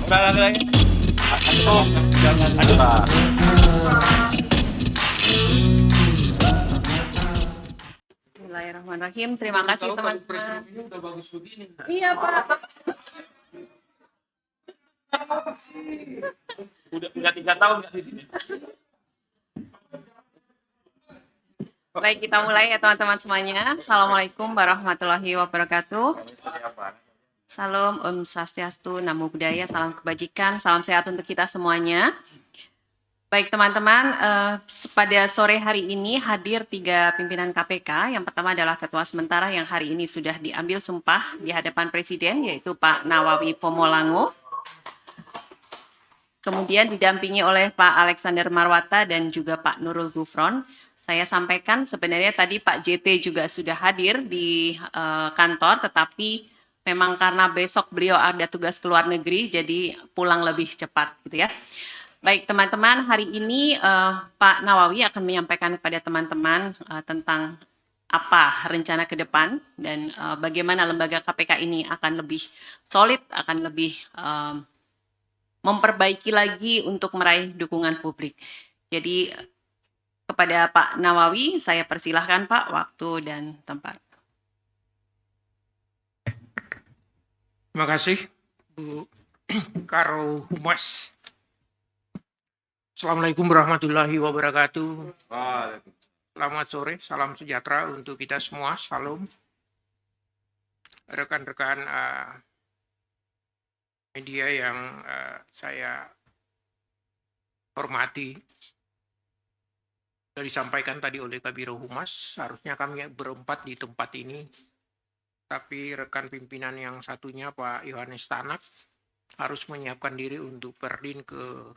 Udah lagi. Aduh, jangan. Aduh. Bismillahirrahmanirrahim. Terima kasih teman-teman. Ini udah bagus begini. Iya Pak. Udah 3 tahun nggak di sini. Baik, kita mulai ya teman-teman semuanya. Assalamualaikum warahmatullahi wabarakatuh. Salam Om Swastiastu, Namo Buddhaya, salam kebajikan, salam sehat untuk kita semuanya. Baik teman-teman, pada sore hari ini hadir 3 pimpinan KPK. Yang pertama adalah Ketua Sementara yang hari ini sudah diambil sumpah di hadapan Presiden, yaitu Pak Nawawi Pomolango. Kemudian didampingi oleh Pak Alexander Marwata dan juga Pak Nurul Gufron. Saya sampaikan sebenarnya tadi Pak JT juga sudah hadir di kantor, tetapi memang karena besok beliau ada tugas ke luar negeri, jadi pulang lebih cepat gitu ya. Baik teman-teman, hari ini Pak Nawawi akan menyampaikan kepada teman-teman tentang apa rencana ke depan dan bagaimana lembaga KPK ini akan lebih solid, akan lebih memperbaiki lagi untuk meraih dukungan publik. Jadi kepada Pak Nawawi, saya persilahkan Pak waktu dan tempat. Terima kasih Bu Karo Humas. Assalamualaikum warahmatullahi wabarakatuh. Selamat sore, salam sejahtera untuk kita semua. Salam. Rekan-rekan media yang saya hormati. Sudah disampaikan tadi oleh Kabiro Humas, harusnya kami berempat di tempat ini. Tapi rekan pimpinan yang satunya Pak Yohanes Tanak harus menyiapkan diri untuk berdin ke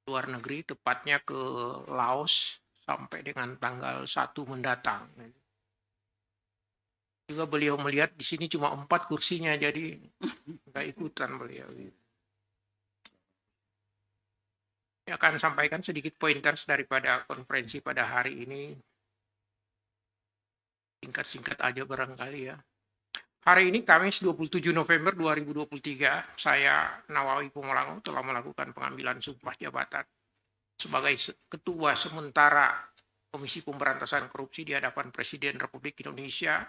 luar negeri, tepatnya ke Laos sampai dengan tanggal 1 mendatang. Juga beliau melihat di sini cuma 4 kursinya, jadi nggak ikutan beliau. Saya akan sampaikan sedikit pointers daripada konferensi pada hari ini. Singkat-singkat aja barangkali ya. Hari ini Kamis 27 November 2023, saya Nawawi Pomolango telah melakukan pengambilan sumpah jabatan sebagai Ketua Sementara Komisi Pemberantasan Korupsi di hadapan Presiden Republik Indonesia.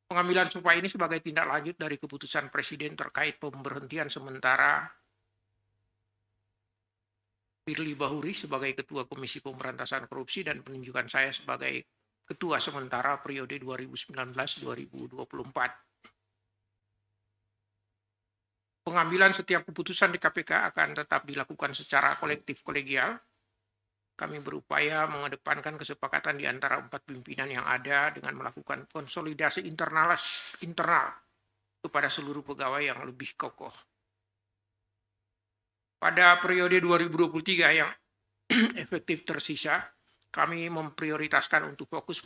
Pengambilan sumpah ini sebagai tindak lanjut dari keputusan Presiden terkait pemberhentian sementara Firly Bahuri sebagai Ketua Komisi Pemberantasan Korupsi dan penunjukan saya sebagai Ketua Sementara periode 2019-2024. Pengambilan setiap keputusan di KPK akan tetap dilakukan secara kolektif kolegial. Kami berupaya mengedepankan kesepakatan di antara 4 pimpinan yang ada dengan melakukan konsolidasi internal kepada seluruh pegawai yang lebih kokoh. Pada periode 2023 yang efektif tersisa, kami memprioritaskan untuk fokus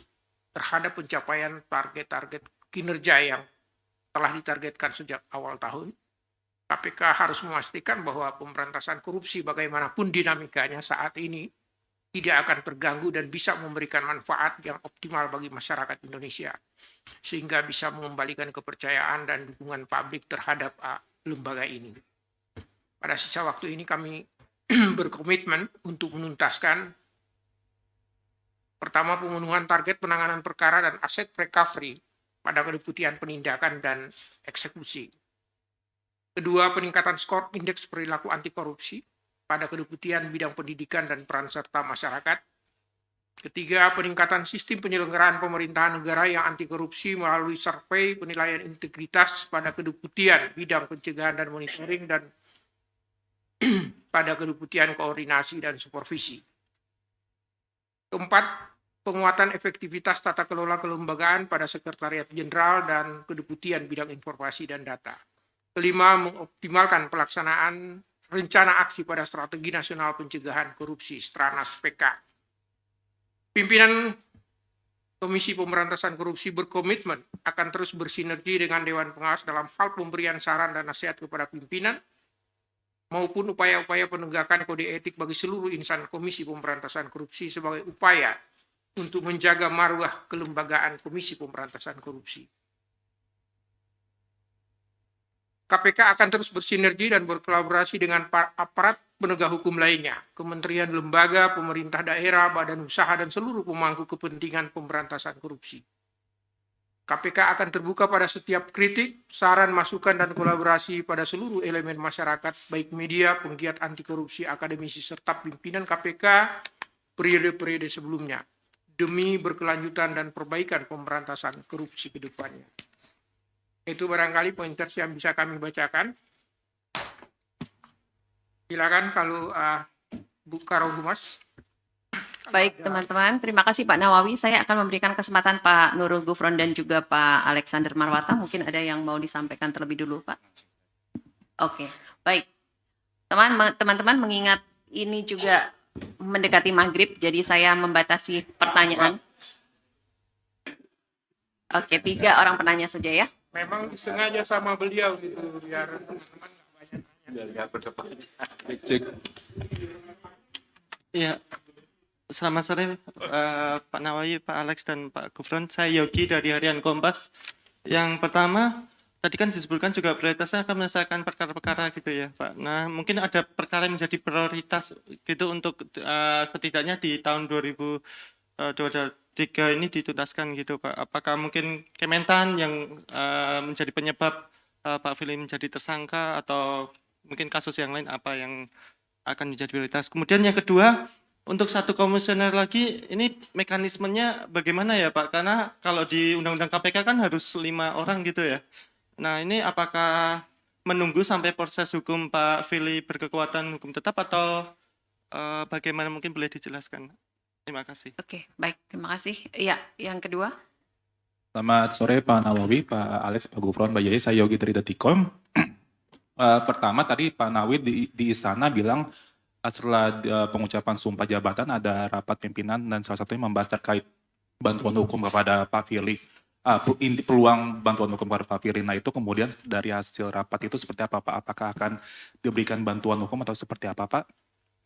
terhadap pencapaian target-target kinerja yang telah ditargetkan sejak awal tahun. KPK harus memastikan bahwa pemberantasan korupsi bagaimanapun dinamikanya saat ini tidak akan terganggu dan bisa memberikan manfaat yang optimal bagi masyarakat Indonesia, sehingga bisa mengembalikan kepercayaan dan dukungan publik terhadap lembaga ini. Pada sisa waktu ini kami berkomitmen untuk menuntaskan pertama, pemenuhan target penanganan perkara dan aset recovery pada kedeputian penindakan dan eksekusi. Kedua, peningkatan skor indeks perilaku anti korupsi pada kedeputian bidang pendidikan dan peran serta masyarakat. Ketiga, peningkatan sistem penyelenggaraan pemerintahan negara yang anti korupsi melalui survei penilaian integritas pada kedeputian bidang pencegahan dan monitoring dan pada kedeputian koordinasi dan supervisi. Keempat, penguatan efektivitas tata kelola kelembagaan pada Sekretariat Jenderal dan kedeputian bidang informasi dan data. Kelima, mengoptimalkan pelaksanaan rencana aksi pada Strategi Nasional Pencegahan Korupsi Stranas PK. Pimpinan Komisi Pemberantasan Korupsi berkomitmen akan terus bersinergi dengan Dewan Pengawas dalam hal pemberian saran dan nasihat kepada pimpinan maupun upaya-upaya penegakan kode etik bagi seluruh insan Komisi Pemberantasan Korupsi sebagai upaya untuk menjaga marwah kelembagaan Komisi Pemberantasan Korupsi. KPK akan terus bersinergi dan berkolaborasi dengan aparat penegak hukum lainnya, kementerian, lembaga, pemerintah daerah, badan usaha, dan seluruh pemangku kepentingan pemberantasan korupsi. KPK akan terbuka pada setiap kritik, saran, masukan, dan kolaborasi pada seluruh elemen masyarakat, baik media, penggiat anti korupsi, akademisi, serta pimpinan KPK periode-periode sebelumnya, demi berkelanjutan dan perbaikan pemberantasan korupsi ke depannya. Itu barangkali pointers yang bisa kami bacakan. Silakan kalau Bu Karo Humas. Baik teman-teman, terima kasih Pak Nawawi. Saya akan memberikan kesempatan Pak Nurul Gufron dan juga Pak Alexander Marwata. Mungkin ada yang mau disampaikan terlebih dulu Pak. Oke, baik. Teman-teman mengingat ini juga mendekati maghrib, jadi saya membatasi pertanyaan. Oke, 3 orang penanya saja ya. Memang sengaja sama beliau gitu, biar teman-teman nggak banyak tanya. Biar berdebat. Iya, selamat sore Pak Nawawi, Pak Alex, dan Pak Gufron. Saya Yogi dari Harian Kompas. Yang pertama, tadi kan disebutkan juga prioritasnya akan menyelesaikan perkara-perkara gitu ya Pak. Nah, mungkin ada perkara yang menjadi prioritas gitu untuk setidaknya di tahun 2023 ini dituntaskan gitu Pak. Apakah mungkin Kementan yang menjadi penyebab Pak Firly menjadi tersangka, atau mungkin kasus yang lain apa yang akan menjadi prioritas? Kemudian yang kedua, untuk 1 komisioner lagi, ini mekanismenya bagaimana ya Pak? Karena kalau di Undang-Undang KPK kan harus 5 orang gitu ya. Nah, ini apakah menunggu sampai proses hukum Pak Firly berkekuatan hukum tetap, atau bagaimana, mungkin boleh dijelaskan? Terima kasih. Oke, baik, terima kasih. Iya, yang kedua. Selamat sore Pak Nawawi, Pak Alex, Pak Gufron, Mbak Yai, saya Yogi dari Detikom. Pertama tadi Pak Nawawi di istana bilang setelah pengucapan sumpah jabatan ada rapat pimpinan dan salah satunya membahas terkait bantuan hukum kepada Pak Firly. Peluang bantuan hukum kepada Pak Firly. Nah, itu kemudian dari hasil rapat itu seperti apa Pak? Apakah akan diberikan bantuan hukum atau seperti apa Pak?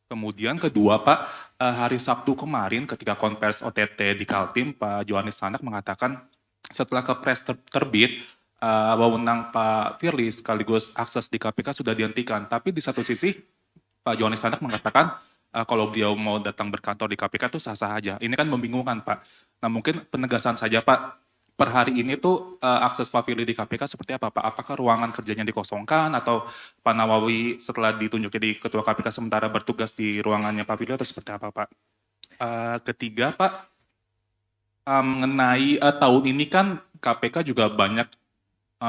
Kemudian kedua Pak, hari Sabtu kemarin ketika konvers OTT di Kaltim, Pak Johanis Tanak mengatakan setelah Kepres terbit, wewenang Pak Firly sekaligus akses di KPK sudah dihentikan. Tapi di satu sisi Pak Johanis Tanak mengatakan kalau beliau mau datang berkantor di KPK itu sah-sah aja. Ini kan membingungkan Pak. Nah, mungkin penegasan saja Pak, per hari ini tuh akses Pak Firly di KPK seperti apa Pak? Apakah ruangan kerjanya dikosongkan, atau Pak Nawawi setelah ditunjuk jadi Ketua KPK sementara bertugas di ruangannya Pak Firly, atau seperti apa Pak? Ketiga Pak, mengenai tahun ini kan KPK juga banyak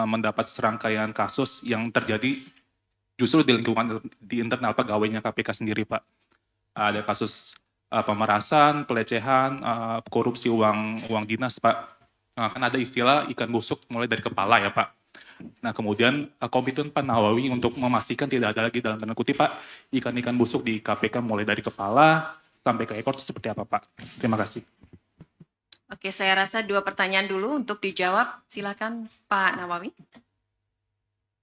mendapat serangkaian kasus yang terjadi justru di lingkungan di internal pegawainya KPK sendiri Pak. Ada kasus pemerasan, pelecehan, korupsi uang dinas Pak. Kan ada istilah ikan busuk mulai dari kepala ya Pak. Nah, kemudian komitmen Pak Nawawi untuk memastikan tidak ada lagi dalam tanda kutip Pak ikan-ikan busuk di KPK mulai dari kepala sampai ke ekor itu seperti apa Pak? Terima kasih. Oke, saya rasa 2 pertanyaan dulu untuk dijawab. Silakan Pak Nawawi.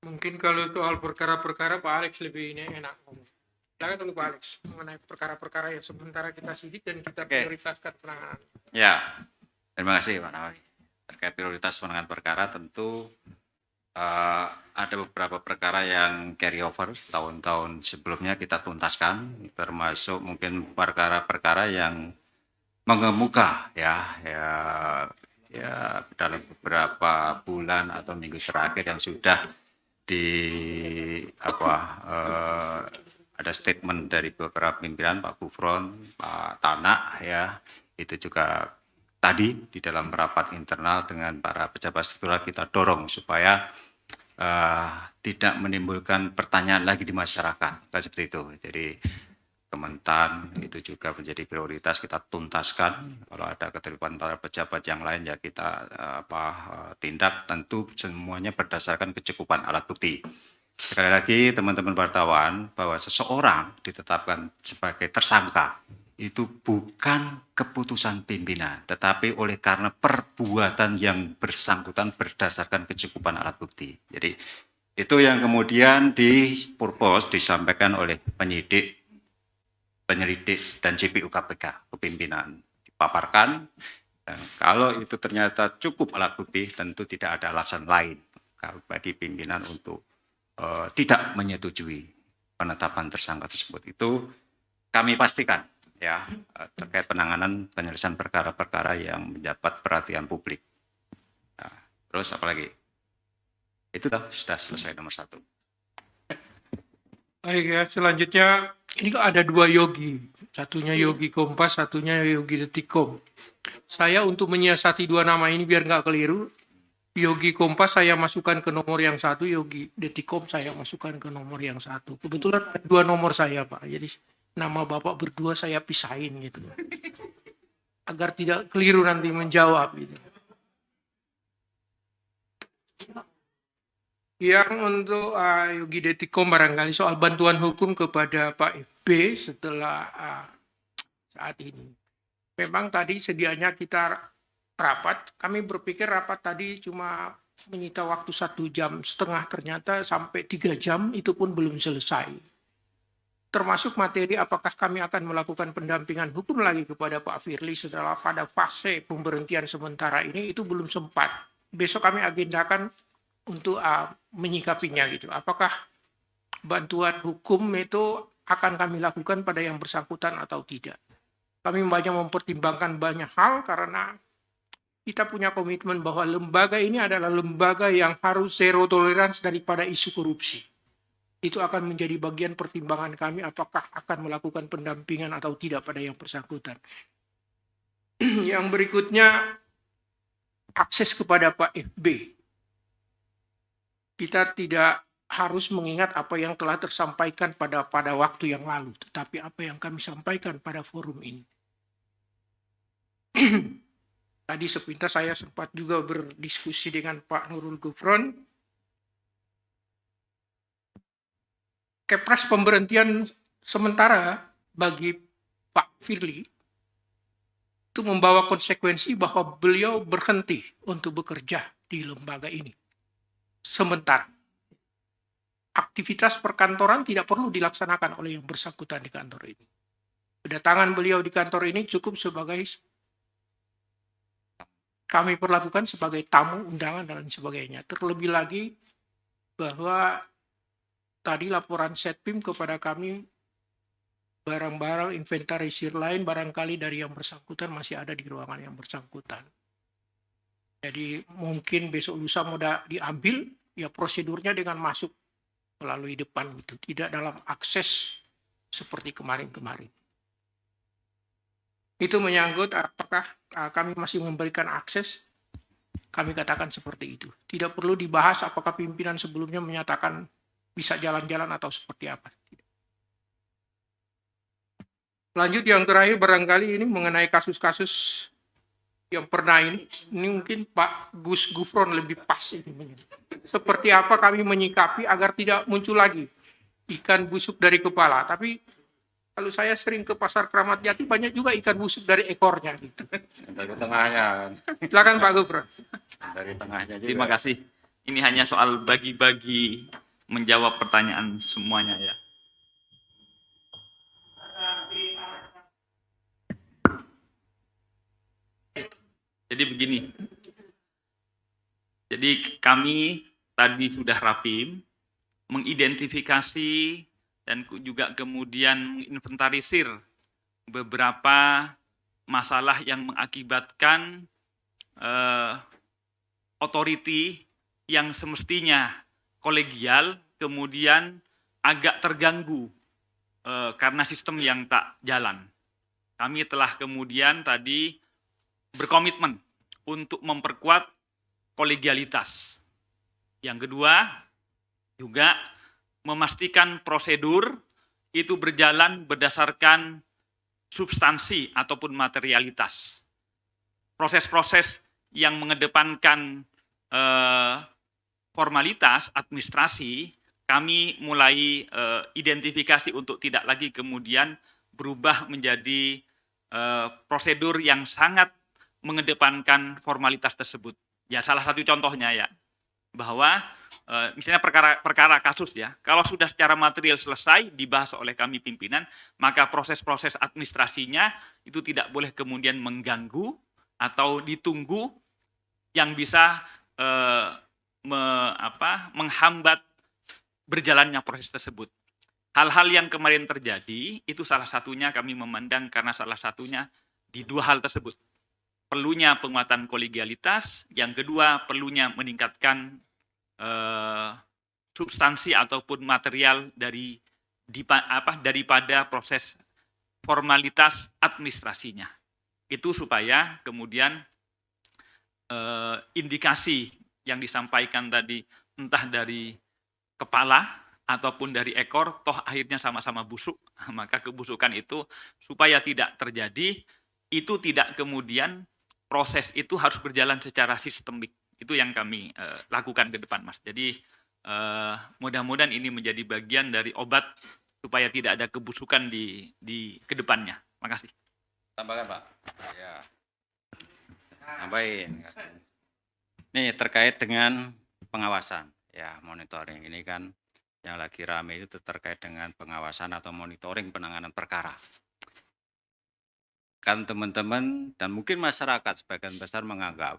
Mungkin kalau soal perkara-perkara Pak Alex lebih ini enak ngomong. Silakan dulu Pak Alex mengenai perkara-perkara yang sementara kita sidik dan kita prioritaskan penanganan. Ya, terima kasih Pak Nawawi. Terkait prioritas penanganan perkara, tentu ada beberapa perkara yang carry over tahun-tahun sebelumnya kita tuntaskan, termasuk mungkin perkara-perkara yang mengemuka ya dalam beberapa bulan atau minggu terakhir yang sudah ada statement dari beberapa pimpinan Pak Gufron, Pak Tanak ya, itu juga tadi di dalam rapat internal dengan para pejabat struktural kita dorong supaya tidak menimbulkan pertanyaan lagi di masyarakat, seperti itu. Jadi Kementan itu juga menjadi prioritas kita tuntaskan. Kalau ada keterlibatan para pejabat yang lain ya kita tindak, tentu semuanya berdasarkan kecukupan alat bukti. Sekali lagi teman-teman wartawan, bahwa seseorang ditetapkan sebagai tersangka itu bukan keputusan pimpinan, tetapi oleh karena perbuatan yang bersangkutan berdasarkan kecukupan alat bukti. Jadi itu yang kemudian disampaikan oleh penyelidik dan JPU KPK ke pimpinan, dipaparkan, dan kalau itu ternyata cukup alat bukti, tentu tidak ada alasan lain bagi pimpinan untuk tidak menyetujui penetapan tersangka tersebut. Itu kami pastikan ya terkait penanganan penyelesaian perkara-perkara yang mendapat perhatian publik. Nah, terus apalagi? Itu sudah selesai nomor 1. Baik ya, selanjutnya ini ada 2 Yogi. Satunya Yogi Kompas, satunya Yogi Detikom. Saya untuk menyiasati 2 nama ini biar nggak keliru, Yogi Kompas saya masukkan ke nomor yang 1, Yogi Detikom saya masukkan ke nomor yang 1. Kebetulan ada 2 nomor saya, Pak. Jadi nama Bapak berdua saya pisahin gitu. Agar tidak keliru nanti menjawab gitu. Yang untuk Yogi Detikom barangkali soal bantuan hukum kepada Pak FB setelah saat ini. Memang tadi sedianya kita rapat, kami berpikir rapat tadi cuma menyita waktu 1,5 jam, ternyata sampai 3 jam itu pun belum selesai. Termasuk materi apakah kami akan melakukan pendampingan hukum lagi kepada Pak Firly setelah pada fase pemberhentian sementara ini itu belum sempat. Besok kami agendakan untuk menyikapinya gitu. Apakah bantuan hukum itu akan kami lakukan pada yang bersangkutan atau tidak. Kami banyak mempertimbangkan banyak hal karena kita punya komitmen bahwa lembaga ini adalah lembaga yang harus zero tolerance daripada isu korupsi. Itu akan menjadi bagian pertimbangan kami apakah akan melakukan pendampingan atau tidak pada yang bersangkutan. Yang berikutnya, akses kepada Pak FB. Kita tidak harus mengingat apa yang telah tersampaikan pada waktu yang lalu, tetapi apa yang kami sampaikan pada forum ini. Tadi sepintas saya sempat juga berdiskusi dengan Pak Nurul Gufron. Kepres pemberhentian sementara bagi Pak Firly itu membawa konsekuensi bahwa beliau berhenti untuk bekerja di lembaga ini. Sementara aktivitas perkantoran tidak perlu dilaksanakan oleh yang bersangkutan di kantor ini. Kedatangan beliau di kantor ini cukup sebagai kami perlakukan sebagai tamu undangan dan sebagainya. Terlebih lagi bahwa tadi laporan Setpim kepada kami barang-barang inventarisir lain barangkali dari yang bersangkutan masih ada di ruangan yang bersangkutan. Jadi mungkin besok lusa mau diambil, ya prosedurnya dengan masuk melalui depan itu, tidak dalam akses seperti kemarin-kemarin. Itu menyangkut apakah kami masih memberikan akses, kami katakan seperti itu. Tidak perlu dibahas apakah pimpinan sebelumnya menyatakan bisa jalan-jalan atau seperti apa. Lanjut yang terakhir barangkali ini mengenai kasus-kasus yang pernah ini mungkin Pak Gus Gufron lebih pas ini. Seperti apa kami menyikapi agar tidak muncul lagi ikan busuk dari kepala. Tapi kalau saya sering ke pasar Kramat Jati banyak juga ikan busuk dari ekornya gitu. Dari tengahnya. Silakan Pak Gufron. Dari tengahnya. Terima kasih. Ini hanya soal bagi-bagi menjawab pertanyaan semuanya ya. Jadi begini. Jadi kami tadi sudah rapim mengidentifikasi dan juga kemudian menginventarisir beberapa masalah yang mengakibatkan authority yang semestinya kolegial kemudian agak terganggu karena sistem yang tak jalan. Kami telah kemudian tadi berkomitmen untuk memperkuat kolegialitas. Yang kedua, juga memastikan prosedur itu berjalan berdasarkan substansi ataupun materialitas. Proses-proses yang mengedepankan formalitas administrasi, kami mulai identifikasi untuk tidak lagi kemudian berubah menjadi prosedur yang sangat mengedepankan formalitas tersebut. Ya, salah satu contohnya ya, bahwa misalnya perkara kasus ya, kalau sudah secara material selesai dibahas oleh kami pimpinan, maka proses-proses administrasinya itu tidak boleh kemudian mengganggu atau ditunggu yang bisa menghambat berjalannya proses tersebut. Hal-hal yang kemarin terjadi itu salah satunya kami memandang karena salah satunya di dua hal tersebut. Perlunya penguatan kolegialitas, yang kedua perlunya meningkatkan substansi ataupun material daripada proses formalitas administrasinya. Itu supaya kemudian indikasi yang disampaikan tadi entah dari kepala ataupun dari ekor, toh akhirnya sama-sama busuk, maka kebusukan itu supaya tidak terjadi, itu tidak kemudian proses itu harus berjalan secara sistemik. Itu yang kami lakukan ke depan, Mas. Jadi mudah-mudahan ini menjadi bagian dari obat supaya tidak ada kebusukan di kedepannya. Makasih. Tambahkan, Pak. Ya. Tambahin. Nih terkait dengan pengawasan, ya monitoring ini kan yang lagi rame itu terkait dengan pengawasan atau monitoring penanganan perkara. Kan teman-teman dan mungkin masyarakat sebagian besar menganggap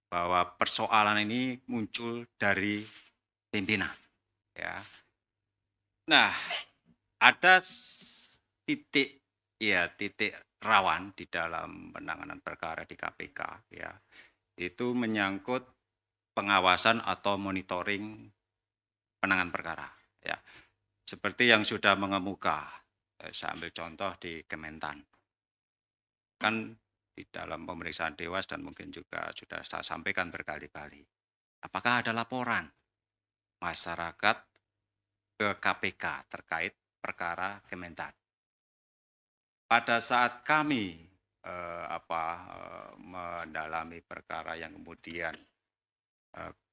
bahwa persoalan ini muncul dari pimpinan. Ya. Nah, ada titik rawan di dalam penanganan perkara di KPK, ya, itu menyangkut pengawasan atau monitoring penanganan perkara, ya. Seperti yang sudah mengemuka, saya ambil contoh di Kementan. Kan di dalam pemeriksaan Dewas dan mungkin juga sudah saya sampaikan berkali-kali. Apakah ada laporan masyarakat ke KPK terkait perkara Kementan? Pada saat kami mendalami perkara yang kemudian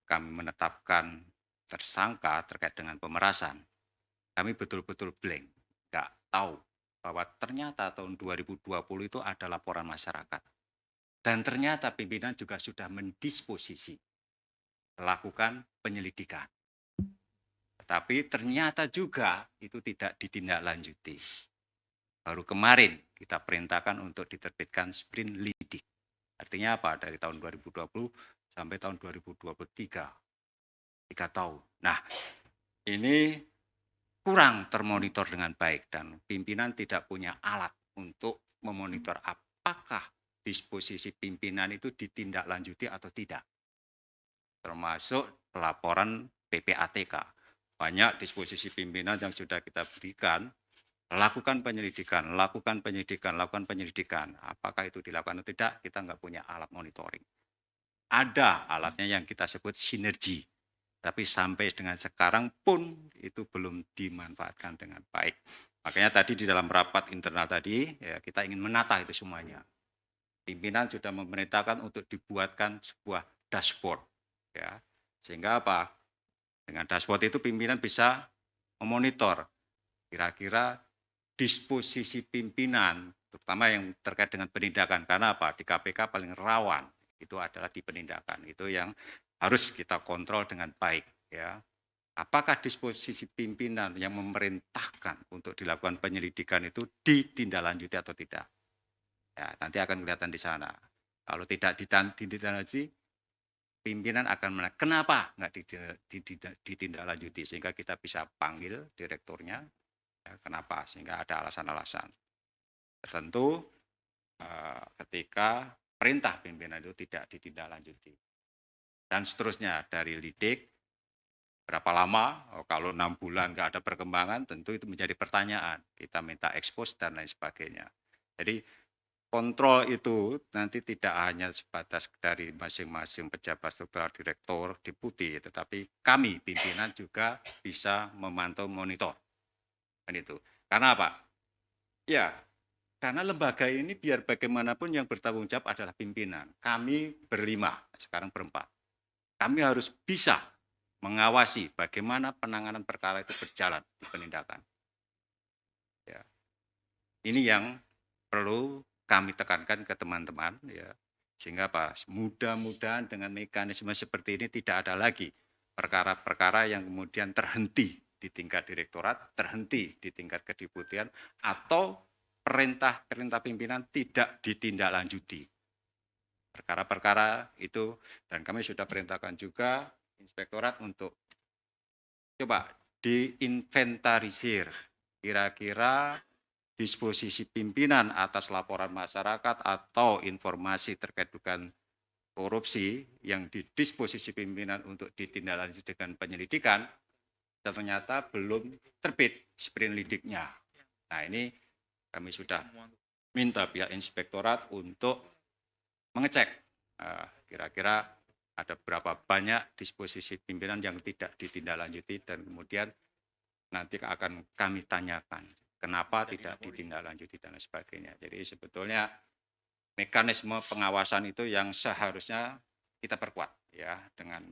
kami menetapkan tersangka terkait dengan pemerasan, kami betul-betul blank, nggak tahu bahwa ternyata tahun 2020 itu ada laporan masyarakat. Dan ternyata pimpinan juga sudah mendisposisi melakukan penyelidikan. Tetapi ternyata juga itu tidak ditindaklanjuti. Baru kemarin kita perintahkan untuk diterbitkan sprint lidik. Artinya apa? Dari tahun 2020 sampai tahun 2023. 3 tahun. Nah, ini kurang termonitor dengan baik dan pimpinan tidak punya alat untuk memonitor apakah disposisi pimpinan itu ditindaklanjuti atau tidak. Termasuk laporan PPATK. Banyak disposisi pimpinan yang sudah kita berikan, lakukan penyelidikan. Apakah itu dilakukan atau tidak, kita nggak punya alat monitoring. Ada alatnya yang kita sebut sinergi. Tapi sampai dengan sekarang pun itu belum dimanfaatkan dengan baik. Makanya tadi di dalam rapat internal tadi, ya, kita ingin menata itu semuanya. Pimpinan sudah memerintahkan untuk dibuatkan sebuah dashboard. Ya. Sehingga apa? Dengan dashboard itu pimpinan bisa memonitor kira-kira disposisi pimpinan, terutama yang terkait dengan penindakan. Karena apa? Di KPK paling rawan itu adalah di penindakan. Itu yang harus kita kontrol dengan baik, ya. Apakah disposisi pimpinan yang memerintahkan untuk dilakukan penyelidikan itu ditindaklanjuti atau tidak? Ya, nanti akan kelihatan di sana. Kalau tidak ditindaklanjuti, pimpinan akan menanya, kenapa nggak ditindaklanjuti? Sehingga kita bisa panggil direkturnya, ya, kenapa? Sehingga ada alasan-alasan tertentu ketika perintah pimpinan itu tidak ditindaklanjuti. Dan seterusnya dari lidik, berapa lama, kalau 6 bulan nggak ada perkembangan, tentu itu menjadi pertanyaan. Kita minta ekspos dan lain sebagainya. Jadi kontrol itu nanti tidak hanya sebatas dari masing-masing pejabat struktural direktur, deputi, tetapi kami pimpinan juga bisa memantau monitor. Dan itu. Karena apa? Ya, karena lembaga ini biar bagaimanapun yang bertanggung jawab adalah pimpinan. Kami berlima, sekarang berempat. Kami harus bisa mengawasi bagaimana penanganan perkara itu berjalan di penindakan. Ya. Ini yang perlu kami tekankan ke teman-teman, ya, sehingga apa? Mudah-mudahan dengan mekanisme seperti ini tidak ada lagi perkara-perkara yang kemudian terhenti di tingkat direktorat, terhenti di tingkat kedeputian, atau perintah pimpinan tidak ditindaklanjuti. Perkara-perkara itu, dan kami sudah perintahkan juga inspektorat untuk coba diinventarisir. Kira-kira disposisi pimpinan atas laporan masyarakat atau informasi terkait dugaan korupsi yang didisposisi pimpinan untuk ditindaklanjuti dengan penyelidikan ternyata belum terbit sprint-lidiknya. Nah, ini kami sudah minta pihak inspektorat untuk mengecek kira-kira ada berapa banyak disposisi pimpinan yang tidak ditindaklanjuti dan kemudian nanti akan kami tanyakan kenapa tidak ditindaklanjuti dan sebagainya. Jadi sebetulnya mekanisme pengawasan itu yang seharusnya kita perkuat ya dengan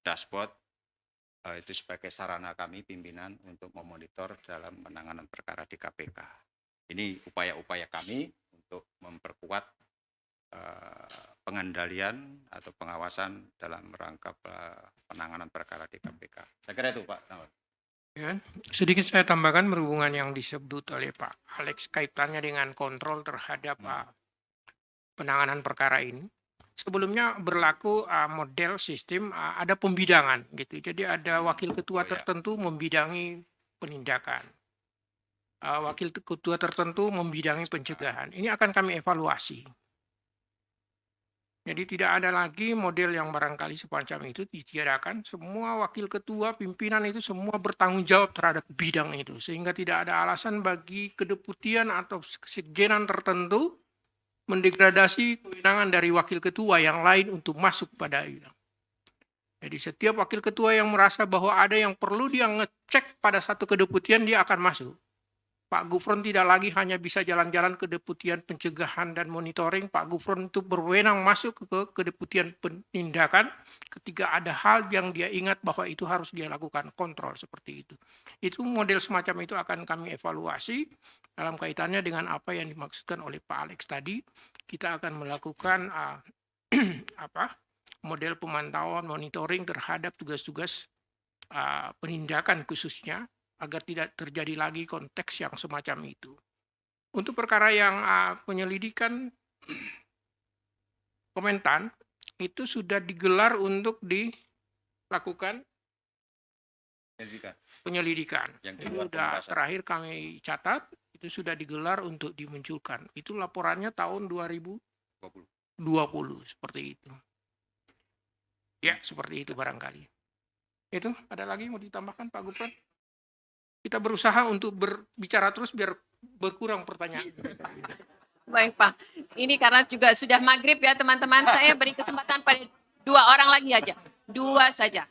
dashboard itu sebagai sarana kami pimpinan untuk memonitor dalam penanganan perkara di KPK. Ini upaya-upaya kami untuk memperkuat pengendalian atau pengawasan dalam rangka penanganan perkara di KPK. Saya kira itu Pak. Ya, sedikit saya tambahkan berhubungan yang disebut oleh Pak Alex kaitannya dengan kontrol terhadap penanganan perkara ini. Sebelumnya berlaku model sistem ada pembidangan gitu. Jadi ada wakil ketua tertentu membidangi penindakan. Wakil ketua tertentu membidangi pencegahan. Ini akan kami evaluasi. Jadi tidak ada lagi model yang barangkali semacam itu ditiadakan. Semua wakil ketua pimpinan itu semua bertanggung jawab terhadap bidang itu. Sehingga tidak ada alasan bagi kedeputian atau sekjenan tertentu mendegradasi kewenangan dari wakil ketua yang lain untuk masuk pada bidang. Jadi setiap wakil ketua yang merasa bahwa ada yang perlu dia ngecek pada satu kedeputian, dia akan masuk. Pak Gufron tidak lagi hanya bisa jalan-jalan ke Deputian Pencegahan dan Monitoring. Pak Gufron itu berwenang masuk ke Kedeputian Penindakan ketika ada hal yang dia ingat bahwa itu harus dia lakukan kontrol seperti itu. Itu model semacam itu akan kami evaluasi dalam kaitannya dengan apa yang dimaksudkan oleh Pak Alex tadi. Kita akan melakukan model pemantauan monitoring terhadap tugas-tugas penindakan khususnya, agar tidak terjadi lagi konteks yang semacam itu. Untuk perkara yang penyelidikan Kementan, itu sudah digelar untuk dilakukan penyelidikan. Yang Itu sudah terakhir kami catat, itu sudah digelar untuk dimunculkan. Itu laporannya tahun 2020, seperti itu. Ya, seperti itu barangkali. Itu, ada lagi mau ditambahkan Pak Gufron? Kita berusaha untuk berbicara terus biar berkurang pertanyaan. Baik Pak, ini karena juga sudah maghrib ya teman-teman, saya beri kesempatan pada 2 orang lagi aja, 2 saja.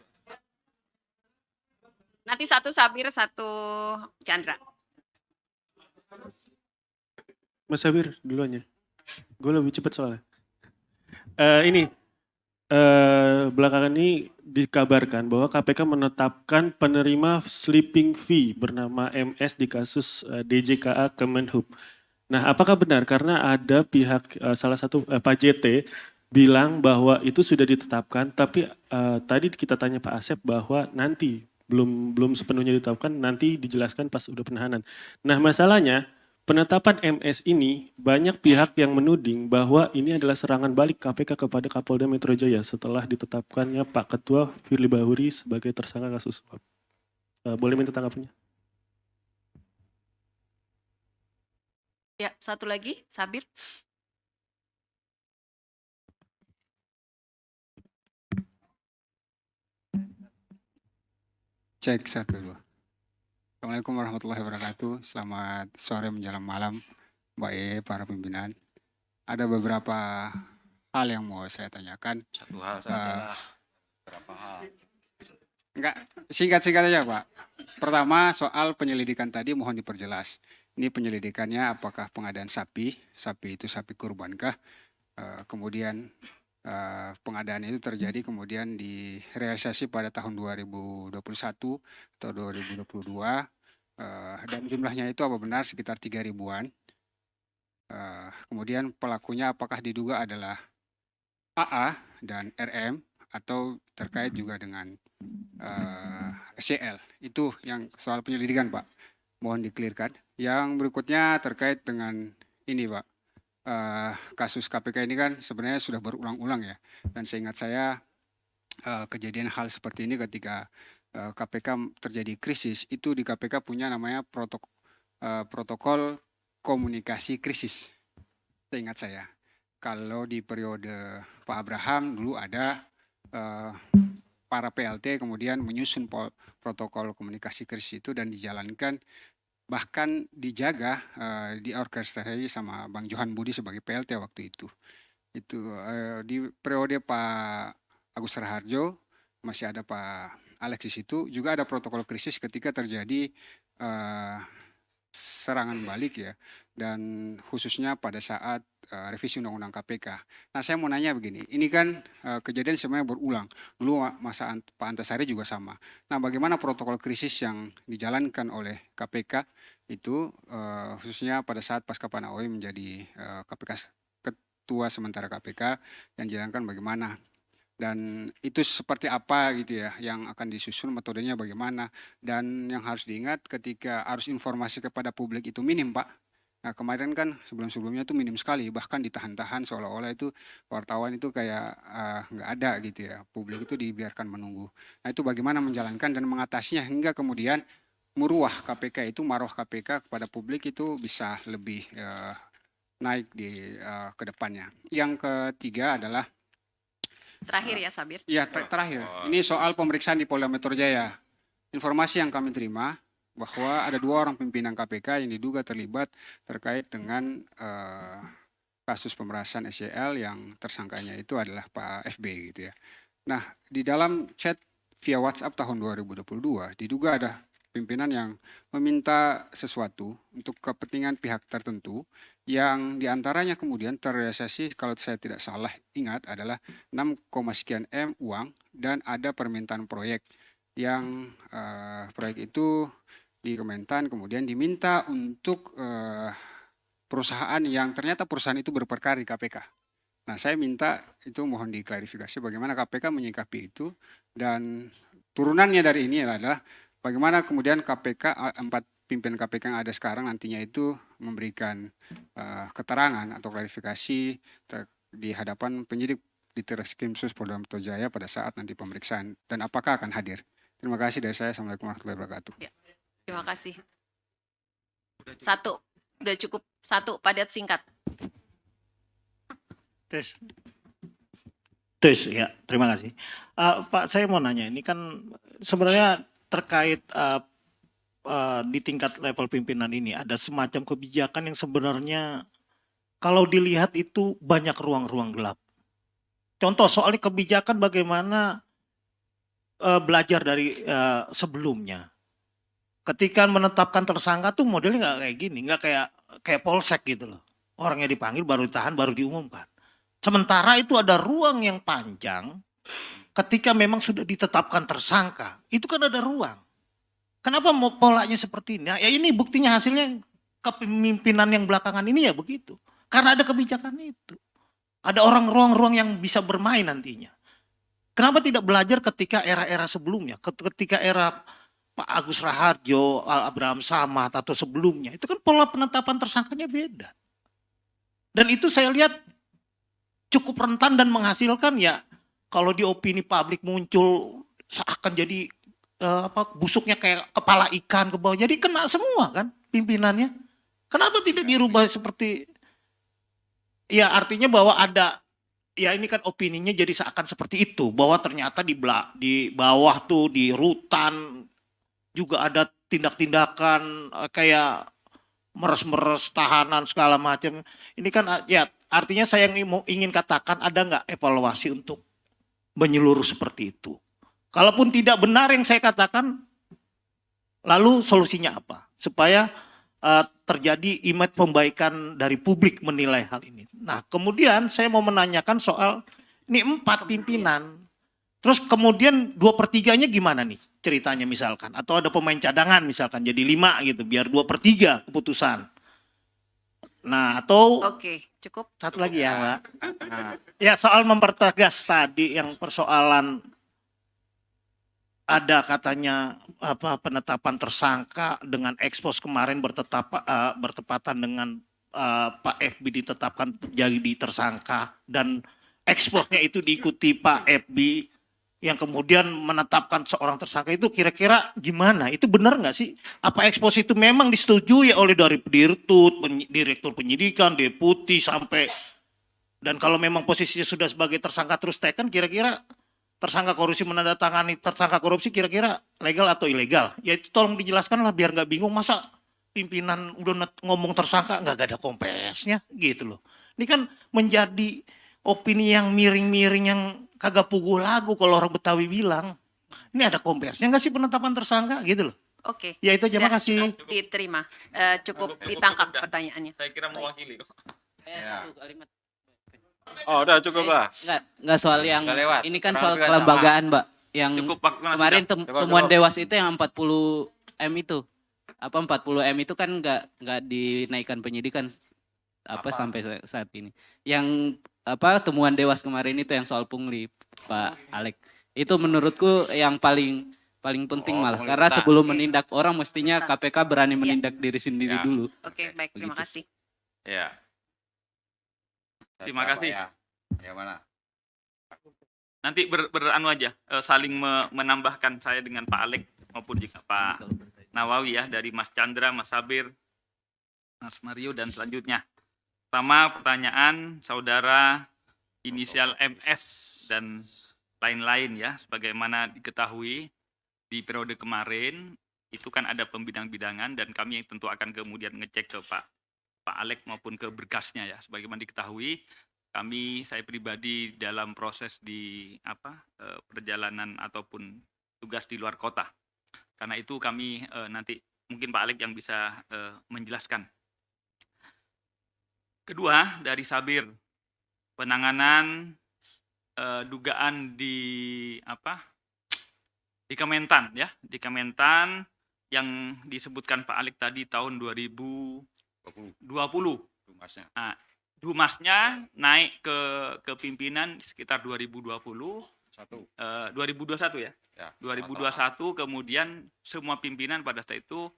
Nanti 1 Sabir, 1 Chandra. Mas Sabir duluan ya, gue lebih cepat soalnya. Belakangan ini dikabarkan bahwa KPK menetapkan penerima sleeping fee bernama MS di kasus DJKA Kemenhub. Nah, apakah benar karena ada pihak salah satu Pak JT bilang bahwa itu sudah ditetapkan, tapi tadi kita tanya Pak Asep bahwa nanti belum sepenuhnya ditetapkan, nanti dijelaskan pas udah penahanan. Nah, masalahnya penetapan MS ini banyak pihak yang menuding bahwa ini adalah serangan balik KPK kepada Kapolda Metro Jaya setelah ditetapkannya Pak Ketua Firly Bahuri sebagai tersangka kasus suap. Boleh minta tanggapannya? Ya, 1 lagi, Sabir. Cek 1, 2. Assalamualaikum warahmatullahi wabarakatuh. Selamat sore menjelang malam, Mbak E, para pimpinan. Ada beberapa hal yang mau saya tanyakan. Satu hal saja. Berapa hal? Enggak, singkat-singkat aja Pak. Pertama soal penyelidikan tadi mohon diperjelas. Ini penyelidikannya apakah pengadaan sapi itu sapi kurbankah? Kemudian pengadaan itu terjadi kemudian direalisasi pada tahun 2021 atau 2022 dan jumlahnya itu apa benar sekitar 3 ribuan. Kemudian pelakunya apakah diduga adalah AA dan RM atau terkait juga dengan SCL. Itu yang soal penyelidikan Pak, mohon dikelirkan. Yang berikutnya terkait dengan ini Pak, kasus KPK ini kan sebenarnya sudah berulang-ulang ya, dan seingat saya kejadian hal seperti ini ketika KPK terjadi krisis, itu di KPK punya namanya protokol komunikasi krisis. Seingat saya. Kalau di periode Pak Abraham dulu ada para PLT kemudian menyusun protokol komunikasi krisis itu dan dijalankan, bahkan dijaga diorkestrasi sama Bang Johan Budi sebagai PLT waktu itu. Itu di periode Pak Agus Raharjo masih ada Pak Alexis itu juga ada protokol krisis ketika terjadi serangan balik ya, dan khususnya pada saat revisi Undang-Undang KPK. Nah saya mau nanya begini, ini kan kejadian sebenarnya berulang. Dulu masa Pak Antasari juga sama. Nah bagaimana protokol krisis yang dijalankan oleh KPK itu khususnya pada saat pasca Pak Nawawi menjadi ketua sementara KPK yang dijalankan bagaimana? Dan itu seperti apa gitu ya yang akan disusun, metodenya bagaimana, dan yang harus diingat ketika arus informasi kepada publik itu minim Pak. Nah kemarin kan sebelum-sebelumnya itu minim sekali, bahkan ditahan-tahan seolah-olah itu wartawan itu kayak nggak ada gitu ya, publik itu dibiarkan menunggu. Nah itu bagaimana menjalankan dan mengatasinya hingga kemudian maruah KPK kepada publik itu bisa lebih naik di kedepannya. Yang ketiga adalah Terakhir ya Sabir. ya terakhir, ini soal pemeriksaan di Polda Metro Jaya. Informasi yang kami terima bahwa ada 2 orang pimpinan KPK yang diduga terlibat terkait dengan kasus pemerasan SCL yang tersangkanya itu adalah Pak FB gitu ya. Nah di dalam chat via WhatsApp tahun 2022 diduga ada pimpinan yang meminta sesuatu untuk kepentingan pihak tertentu yang diantaranya kemudian terrealisasi kalau saya tidak salah ingat adalah 6, sekian M uang dan ada permintaan proyek yang proyek itu di Kementan kemudian diminta untuk perusahaan yang ternyata perusahaan itu berperkara di KPK. Nah saya minta itu mohon diklarifikasi bagaimana KPK menyikapi itu, dan turunannya dari ini adalah bagaimana kemudian KPK, 4 pimpinan KPK yang ada sekarang nantinya itu memberikan keterangan atau klarifikasi di hadapan penyidik di Treskrimsus Polda Metro Jaya pada saat nanti pemeriksaan, dan apakah akan hadir. Terima kasih dari saya. Assalamualaikum warahmatullahi wabarakatuh. Ya, terima kasih. Satu, udah cukup. Satu, padat singkat. Tes ya, terima kasih. Pak, saya mau nanya, ini kan sebenarnya terkait di tingkat level pimpinan ini ada semacam kebijakan yang sebenarnya kalau dilihat itu banyak ruang-ruang gelap. Contoh soal kebijakan bagaimana belajar dari sebelumnya. Ketika menetapkan tersangka tuh modelnya nggak kayak gini, nggak kayak polsek gitu loh. Orangnya dipanggil baru ditahan baru diumumkan. Sementara itu ada ruang yang panjang ketika memang sudah ditetapkan tersangka, itu kan ada ruang. Kenapa mau polanya seperti ini? Ya ini buktinya hasilnya kepemimpinan yang belakangan ini ya begitu. Karena ada kebijakan itu. Ada ruang-ruang yang bisa bermain nantinya. Kenapa tidak belajar ketika era-era sebelumnya? Ketika era Pak Agus Raharjo, Abraham Samad atau sebelumnya. Itu kan pola penetapan tersangkanya beda. Dan itu saya lihat cukup rentan dan menghasilkan ya kalau di opini publik muncul seakan jadi busuknya kayak kepala ikan ke bawah. Jadi kena semua kan pimpinannya. Kenapa tidak dirubah seperti ya artinya bahwa ada ya ini kan opininya jadi seakan seperti itu bahwa ternyata di bawah tuh di rutan juga ada tindak-tindakan kayak meres-meres tahanan segala macam. Ini kan ya artinya saya ingin katakan ada nggak evaluasi untuk menyeluruh seperti itu. Kalaupun tidak benar yang saya katakan, lalu solusinya apa? Supaya terjadi image pembaikan dari publik menilai hal ini. Nah kemudian saya mau menanyakan soal ini 4 pimpinan. Terus kemudian 2/3-nya gimana nih ceritanya misalkan? Atau ada pemain cadangan misalkan jadi 5 gitu biar 2/3 keputusan. Nah atau Oke, cukup. satu lagi ya Pak. Nah, ya soal mempertegas tadi yang persoalan ada katanya penetapan tersangka dengan ekspos kemarin bertepatan dengan Pak FB ditetapkan jadi tersangka dan eksposnya itu diikuti Pak FB. yang kemudian menetapkan seorang tersangka itu kira-kira gimana? Itu benar nggak sih? Apa ekspos itu memang disetujui oleh dari Dirtut, Direktur Penyidikan, Deputi sampai, dan kalau memang posisinya sudah sebagai tersangka terus taken, kira-kira tersangka korupsi menandatangani tersangka korupsi kira-kira legal atau ilegal? Ya itu tolong dijelaskan lah biar nggak bingung, masa pimpinan udah ngomong tersangka nggak ada kompesnya gitu loh. Ini kan menjadi opini yang miring-miring yang kagak puguh lagu kalau orang Betawi bilang. Ini ada kompersnya nggak sih penetapan tersangka gitu loh. Oke. Ya itu aja, sudah makasih. Diterima. Cukup ditangkap pertanyaannya. Saya kira mewakili kok. Ya. Oh, udah cukup lah. Enggak soal yang Udah lewat. ini kan Kurang soal lebih sama. kelembagaan, Mbak. Yang Cukup waktu kemarin sudah. temuan Dewas itu yang 40 M itu. Apa 40 M itu kan enggak dinaikkan penyidikan apa sampai saat ini. Yang apa temuan Dewas kemarin itu yang soal pungli, Pak Alek. Itu menurutku yang paling penting malah pungli karena utang. sebelum menindak orang mestinya KPK berani menindak diri sendiri Ya. dulu. Oke, baik. Terima Begitu. kasih. Ya. Terima kasih. Ya. Yang mana? Nanti beranu aja saling menambahkan saya dengan Pak Alek maupun juga Pak Nawawi ya, dari Mas Chandra, Mas Sabir, Mas Mario dan selanjutnya. Pertama pertanyaan saudara inisial MS dan lain-lain ya, sebagaimana diketahui di periode kemarin itu kan ada pembidang-bidangan dan kami tentu akan kemudian ngecek ke Pak Alek maupun ke berkasnya ya. Sebagaimana diketahui saya pribadi dalam proses di perjalanan ataupun tugas di luar kota. Karena itu kami nanti mungkin Pak Alek yang bisa menjelaskan. Kedua, dari Sabir, penanganan dugaan di Kementan ya, di Kementan yang disebutkan Pak Alek tadi tahun 2020. Masnya. Nah, Dumasnya naik ke pimpinan sekitar 2021 ya. Ya. 2021 kemudian semua pimpinan pada saat itu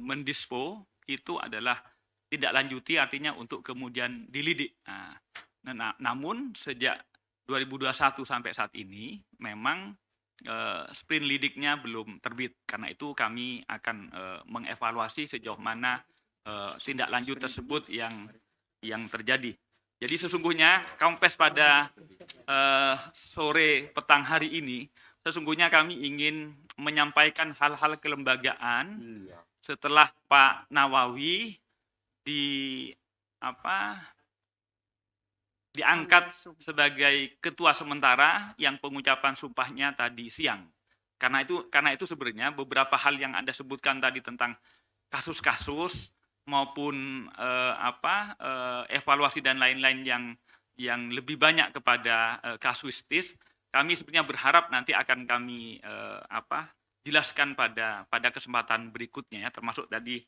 mendispo itu adalah tidak lanjuti, artinya untuk kemudian dilidik. Namun sejak 2021 sampai saat ini memang sprint lidiknya belum terbit. Karena itu kami akan mengevaluasi sejauh mana tindak lanjut tersebut yang terjadi. Jadi sesungguhnya Kompes pada sore petang hari ini sesungguhnya kami ingin menyampaikan hal-hal kelembagaan setelah Pak Nawawi diangkat sebagai ketua sementara yang pengucapan sumpahnya tadi siang. Karena itu sebenarnya beberapa hal yang Anda sebutkan tadi tentang kasus-kasus maupun evaluasi dan lain-lain yang lebih banyak kepada kasuistis, kami sebenarnya berharap nanti akan kami jelaskan pada kesempatan berikutnya ya, termasuk tadi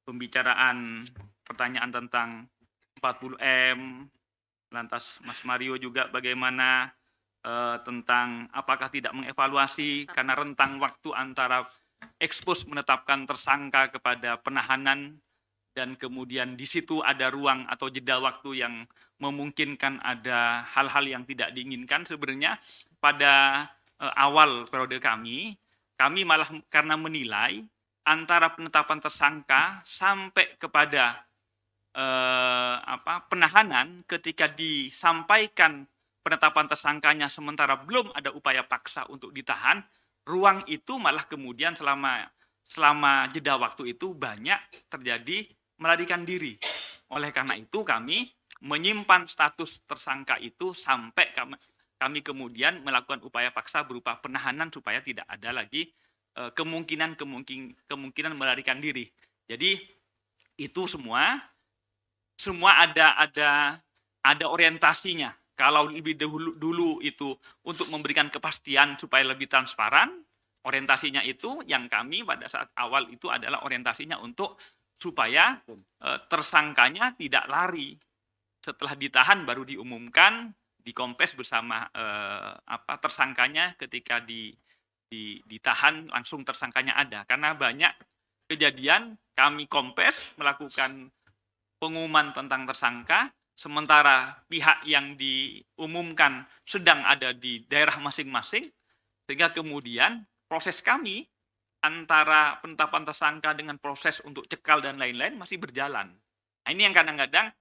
pembicaraan pertanyaan tentang 40M, lantas Mas Mario juga bagaimana tentang apakah tidak mengevaluasi karena rentang waktu antara ekspos menetapkan tersangka kepada penahanan dan kemudian di situ ada ruang atau jeda waktu yang memungkinkan ada hal-hal yang tidak diinginkan. Sebenarnya pada awal periode kami malah karena menilai antara penetapan tersangka sampai kepada penahanan ketika disampaikan penetapan tersangkanya sementara belum ada upaya paksa untuk ditahan, ruang itu malah kemudian selama jeda waktu itu banyak terjadi melarikan diri. Oleh karena itu kami menyimpan status tersangka itu sampai kami kemudian melakukan upaya paksa berupa penahanan supaya tidak ada lagi kemungkinan melarikan diri. Jadi itu semua ada orientasinya. Kalau lebih dulu itu untuk memberikan kepastian supaya lebih transparan, orientasinya itu yang kami pada saat awal itu adalah orientasinya untuk supaya tersangkanya tidak lari. Setelah ditahan baru diumumkan, dikompes bersama tersangkanya ketika ditahan langsung tersangkanya ada. Karena banyak kejadian kami kompes melakukan pengumuman tentang tersangka, sementara pihak yang diumumkan sedang ada di daerah masing-masing, sehingga kemudian proses kami antara penetapan tersangka dengan proses untuk cekal dan lain-lain masih berjalan. Nah, ini yang kadang-kadang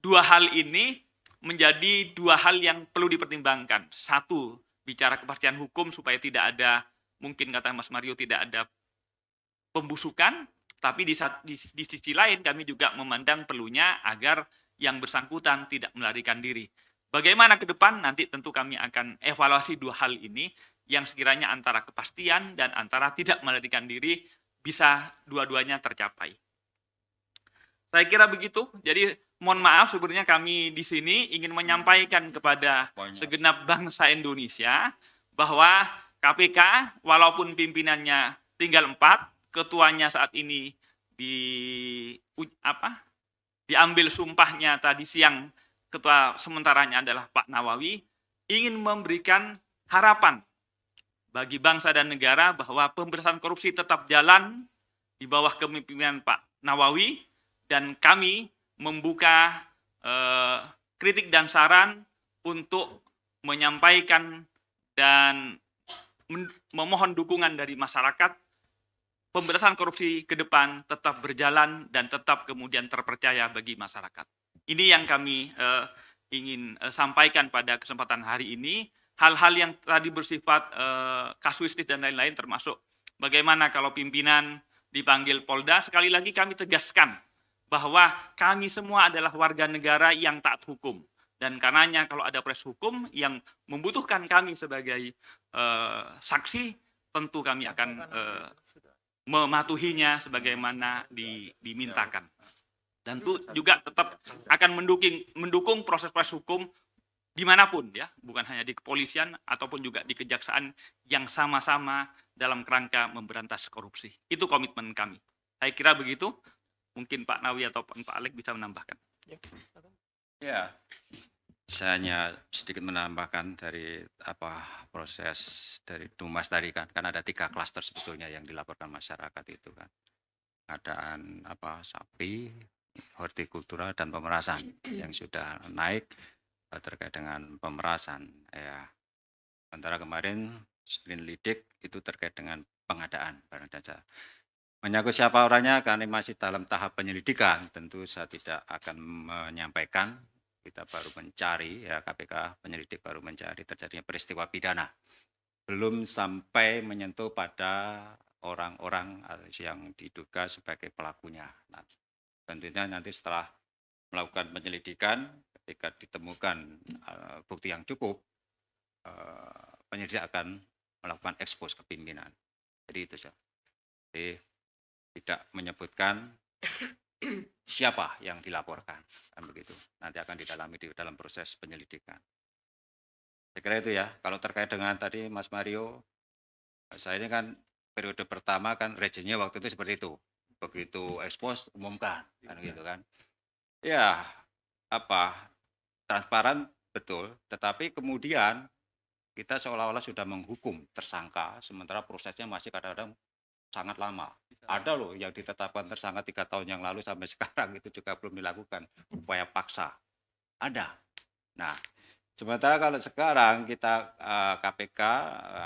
dua hal ini menjadi dua hal yang perlu dipertimbangkan. Satu, bicara kepastian hukum supaya tidak ada, mungkin kata Mas Mario, tidak ada pembusukan, tapi di sisi lain kami juga memandang perlunya agar yang bersangkutan tidak melarikan diri. Bagaimana ke depan nanti tentu kami akan evaluasi dua hal ini yang sekiranya antara kepastian dan antara tidak melarikan diri bisa dua-duanya tercapai. Saya kira begitu. Jadi mohon maaf sebenarnya kami di sini ingin menyampaikan kepada segenap bangsa Indonesia bahwa KPK walaupun pimpinannya tinggal 4, ketuanya saat ini diambil sumpahnya tadi siang, ketua sementaranya adalah Pak Nawawi, ingin memberikan harapan bagi bangsa dan negara bahwa pemberantasan korupsi tetap jalan di bawah kepemimpinan Pak Nawawi, dan kami membuka kritik dan saran untuk menyampaikan dan memohon dukungan dari masyarakat. Pemberantasan korupsi ke depan tetap berjalan dan tetap kemudian terpercaya bagi masyarakat. Ini yang kami ingin sampaikan pada kesempatan hari ini. Hal-hal yang tadi bersifat kasuistik dan lain-lain, termasuk bagaimana kalau pimpinan dipanggil Polda, sekali lagi kami tegaskan bahwa kami semua adalah warga negara yang taat hukum. Dan karenanya kalau ada proses hukum yang membutuhkan kami sebagai saksi, tentu kami akan mematuhinya sebagaimana dimintakan. Dan itu juga tetap akan mendukung proses-proses hukum dimanapun, ya, bukan hanya di kepolisian ataupun juga di kejaksaan yang sama-sama dalam kerangka memberantas korupsi. Itu komitmen kami. Saya kira begitu. Mungkin Pak Nawi atau Pak Alex bisa menambahkan. Ya, saya hanya sedikit menambahkan dari proses dari Dumas tadi kan ada 3 klaster sebetulnya yang dilaporkan masyarakat itu kan. Keadaan sapi, hortikultura dan pemerasan yang sudah naik terkait dengan pemerasan, ya. Sementara kemarin Sprinlidik itu terkait dengan pengadaan barang dan jasa. Menyangkut siapa orangnya, karena masih dalam tahap penyelidikan, tentu saya tidak akan menyampaikan. Kita baru mencari, ya, KPK penyelidik baru mencari terjadinya peristiwa pidana. Belum sampai menyentuh pada orang-orang yang diduga sebagai pelakunya. Nah, tentunya nanti setelah melakukan penyelidikan, ketika ditemukan bukti yang cukup, penyelidik akan melakukan ekspos ke pimpinan. Jadi itu saja. Jadi tidak menyebutkan siapa yang dilaporkan, kan begitu. Nanti akan didalami di dalam proses penyelidikan. Saya kira itu ya. Kalau terkait dengan tadi Mas Mario, saya ini kan periode pertama kan rejennya waktu itu seperti itu. Begitu ekspos umumkan, kan gitu kan. Ya, transparan betul, tetapi kemudian kita seolah-olah sudah menghukum tersangka, sementara prosesnya masih kadang-kadang sangat lama. Ada loh yang ditetapkan tersangka 3 tahun yang lalu sampai sekarang itu juga belum dilakukan upaya paksa. Ada. Nah, sementara kalau sekarang kita KPK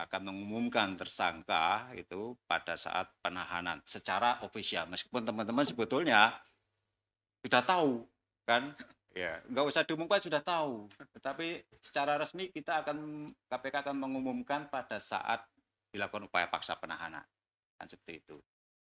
akan mengumumkan tersangka itu pada saat penahanan secara ofisial, meskipun teman-teman sebetulnya sudah tahu kan, ya nggak usah diumumkan sudah tahu, tetapi secara resmi KPK akan mengumumkan pada saat dilakukan upaya paksa penahanan. Kan seperti itu.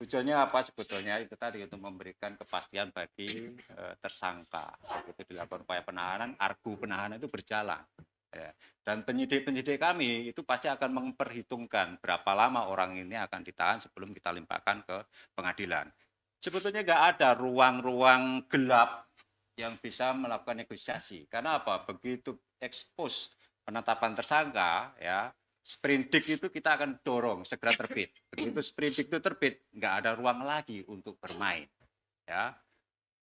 Tujuannya apa sebetulnya? Itu tadi untuk memberikan kepastian bagi tersangka. Begitu dilakukan upaya penahanan, argu penahanan itu berjalan. Ya. Dan penyidik-penyidik kami itu pasti akan memperhitungkan berapa lama orang ini akan ditahan sebelum kita limpahkan ke pengadilan. Sebetulnya nggak ada ruang-ruang gelap yang bisa melakukan negosiasi. Karena apa? Begitu ekspos penetapan tersangka, ya, sprindik itu kita akan dorong segera terbit. Begitu sprindik itu terbit, nggak ada ruang lagi untuk bermain. Ya,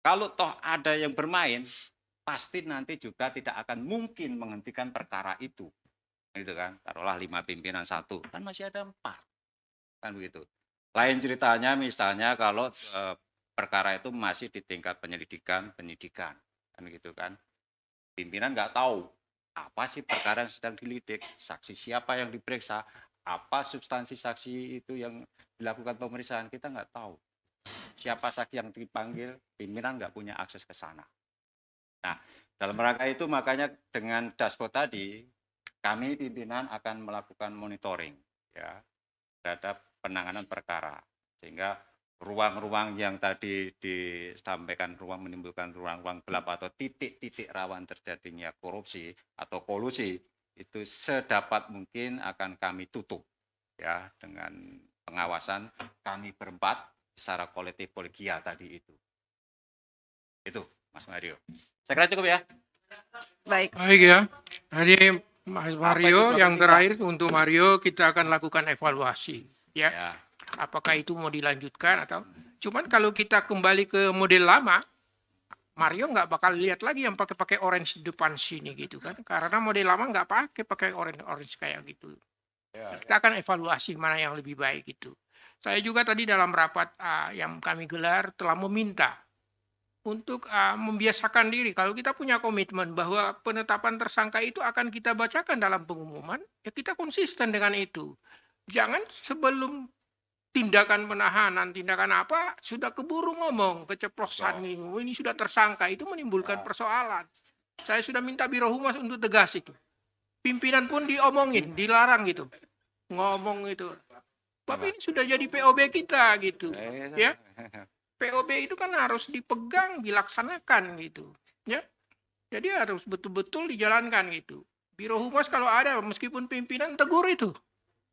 kalau toh ada yang bermain, pasti nanti juga tidak akan mungkin menghentikan perkara itu. Gitu kan? Taruhlah 5 pimpinan 1, kan masih ada 4, kan begitu. Lain ceritanya misalnya kalau perkara itu masih di tingkat penyelidikan, penyidikan, kan kan gitu kan. Pimpinan nggak tahu apa sih perkara yang sedang dilidik, saksi siapa yang diperiksa, apa substansi saksi itu yang dilakukan pemeriksaan, kita nggak tahu. Siapa saksi yang dipanggil, pimpinan nggak punya akses ke sana. Nah, dalam rangka itu makanya dengan dashboard tadi, kami pimpinan akan melakukan monitoring ya terhadap penanganan perkara, sehingga ruang-ruang yang tadi disampaikan, ruang menimbulkan ruang-ruang gelap atau titik-titik rawan terjadinya korupsi atau kolusi, itu sedapat mungkin akan kami tutup ya dengan pengawasan kami berempat secara kolektif kolegial tadi itu. Itu Mas Mario. Saya kira cukup ya. Baik. Baik ya. Jadi Mas Mario, yang terakhir untuk Mario kita akan lakukan evaluasi ya. Ya. Apakah itu mau dilanjutkan atau cuman kalau kita kembali ke model lama, Mario nggak bakal lihat lagi yang pakai orange di depan sini gitu kan, karena model lama nggak pakai orange kayak gitu. Kita akan evaluasi mana yang lebih baik gitu. Saya juga tadi dalam rapat yang kami gelar telah meminta untuk membiasakan diri, kalau kita punya komitmen bahwa penetapan tersangka itu akan kita bacakan dalam pengumuman, ya kita konsisten dengan itu. Jangan sebelum tindakan penahanan, tindakan apa, sudah keburu ngomong, keceplosan ini sudah tersangka, itu menimbulkan persoalan. Saya sudah minta Biro Humas untuk tegas itu. Pimpinan pun diomongin, dilarang gitu. Ngomong itu. Tapi ini sudah jadi POB kita gitu. Ya. POB itu kan harus dipegang, dilaksanakan gitu. Ya. Jadi harus betul-betul dijalankan gitu. Biro Humas kalau ada, meskipun pimpinan tegur itu.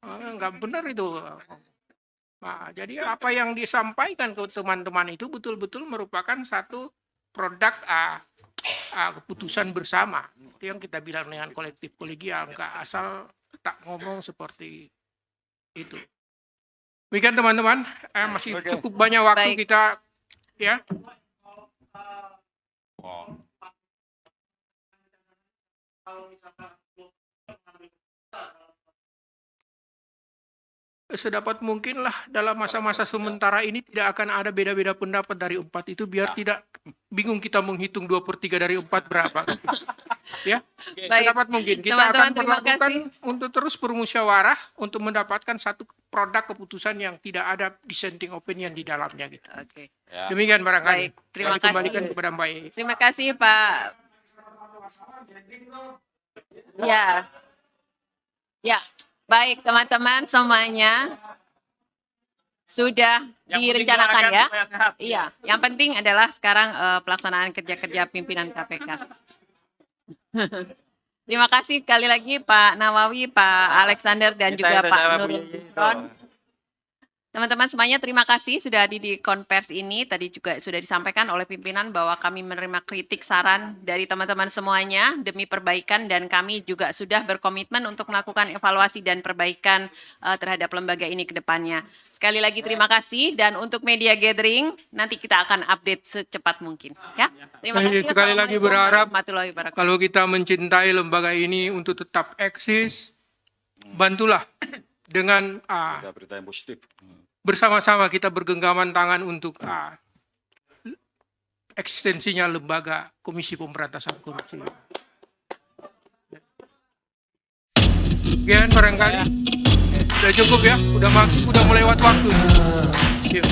Enggak benar itu. Nah, jadi apa yang disampaikan ke teman-teman itu betul-betul merupakan satu produk keputusan bersama. Itu yang kita bilang dengan kolektif kolegial, enggak asal tak ngomong seperti itu. Demikian teman-teman, masih cukup banyak waktu kita ya. Sedapat mungkin lah dalam masa-masa sementara ini tidak akan ada beda-beda pendapat dari 4 itu, biar tidak bingung kita menghitung 2/3 dari 4 berapa. Ya, sedapat mungkin kita akan melakukan untuk terus bermusyawarah untuk mendapatkan satu produk keputusan yang tidak ada dissenting opinion di dalamnya gitu. Oke. Demikian barangkali. Baik, terima kasih. Kembalikan kepada Mbak. Terima kasih Pak. Ya. Ya. Baik teman-teman semuanya, sudah direncanakan ya. Iya, yang penting adalah sekarang pelaksanaan kerja-kerja pimpinan KPK. Terima kasih sekali lagi Pak Nawawi, Pak Alexander dan juga Pak Nurul Gufron. Teman-teman semuanya, terima kasih sudah hadir di konversi ini. Tadi juga sudah disampaikan oleh pimpinan bahwa kami menerima kritik saran dari teman-teman semuanya demi perbaikan, dan kami juga sudah berkomitmen untuk melakukan evaluasi dan perbaikan terhadap lembaga ini ke depannya. Sekali lagi terima kasih, dan untuk media gathering nanti kita akan update secepat mungkin. Ya, terima kasih. Sekali lagi berharap warahmatullahi wabarakatuh. kalau kita mencintai lembaga ini untuk tetap eksis, bantulah dengan berita yang positif. Bersama-sama kita bergenggaman tangan untuk eksistensinya lembaga Komisi Pemberantasan Korupsi. Sekian barangkali sudah cukup ya, udah melewat waktu. Yuk.